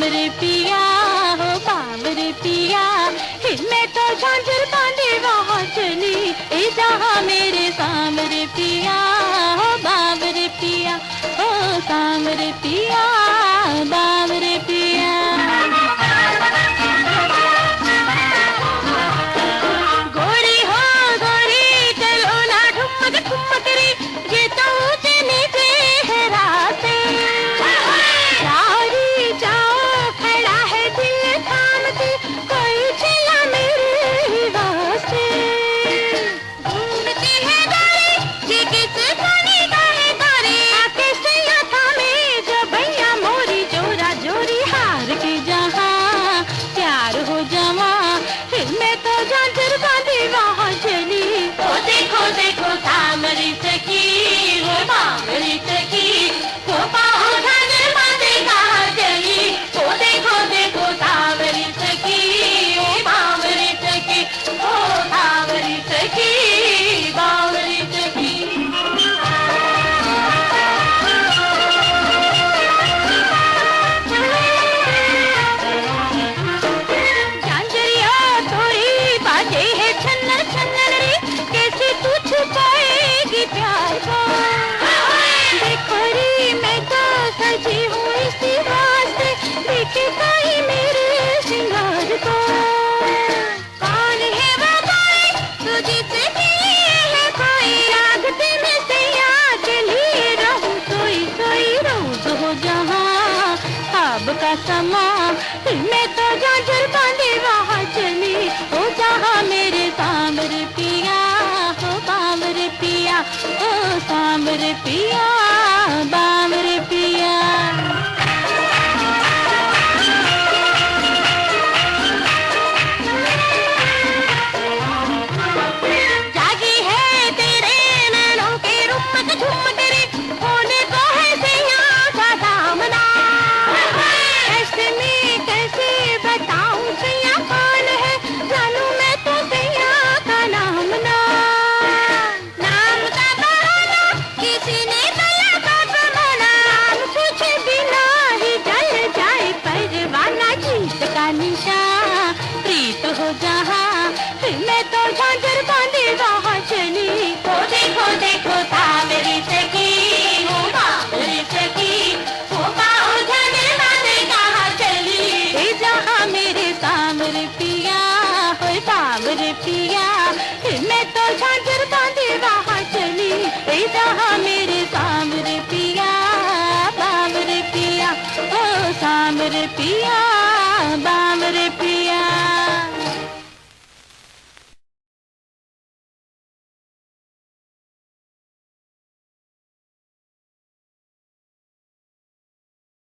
सामरे पिया हो बावरे पिया, मैं तो झांझर बांधे वहाँ चली, ए जहाँ मेरे सामरे पिया हो बावरे पिया, हो सामरे पिया बावरे पिया। गोरी हो गोरी चलो ना ठुमक ठुमक रे, ये तो ऊंचे नीचे है रास्ते, जाओ जाओ खड़ा है दिल थाम के, कोई चला मेरे वास्ते। घूमती है गाड़ी ये किस खाने का है तारे, आके सैया थामे जो भैया मोरी, जोरा जोरी हार के जहाँ प्यार हो जमा, मैं तो झांझर बांधे वहाँ चली। ओ देखो देखो सामरी सखी वो बावरी सखी, वो बाहु झांझर बांधे कहाँ चली। ओ देखो देखो सामरी सखी वो बावरी सखी, ओ सामरी सखी बावरी सखी। झांझरिया थोड़ी बाजे है छन्नर छन्नर रे, कैसे तू छुपाएगी प्यार को। देखो रे मैं तो सजी हूँ इसी वास्ते, देखे कोई मेरे श्रृंगार को। कौन है वो कोई तुझसे मिली है कोई, रागते में सैया चली रहूं सोई सोई, रोज हो जहाँ खाब का समा, मैं तो झांझर बांधे वहाँ चली। ओ जहाँ मेरे सामरे पिया हो बावरे पिया, ओ सामरे पिया बावरे पिया। जागी है तेरे नैनों के रुमक झुमक रे, होने को है सैया का दामना। ऐसे में कैसे बताऊं सैया कौन है, जानू मैं तो सैया का नाम ना। नाम का बहाना किसी ने गला का बहाना, नाम पूछे बिना ही जल जाए परवाना। जीत का निशान प्रीत हो जहाँ, मैं तो झांझर बांधे वहाँ चली। ओ देखो देखो सामरी सखी वो बावरी सखी, वो बाहु झांझर बांधे कहाँ चली। ए जहाँ मेरे सामरे पिया हो बावरे पिया, मैं तो झांझर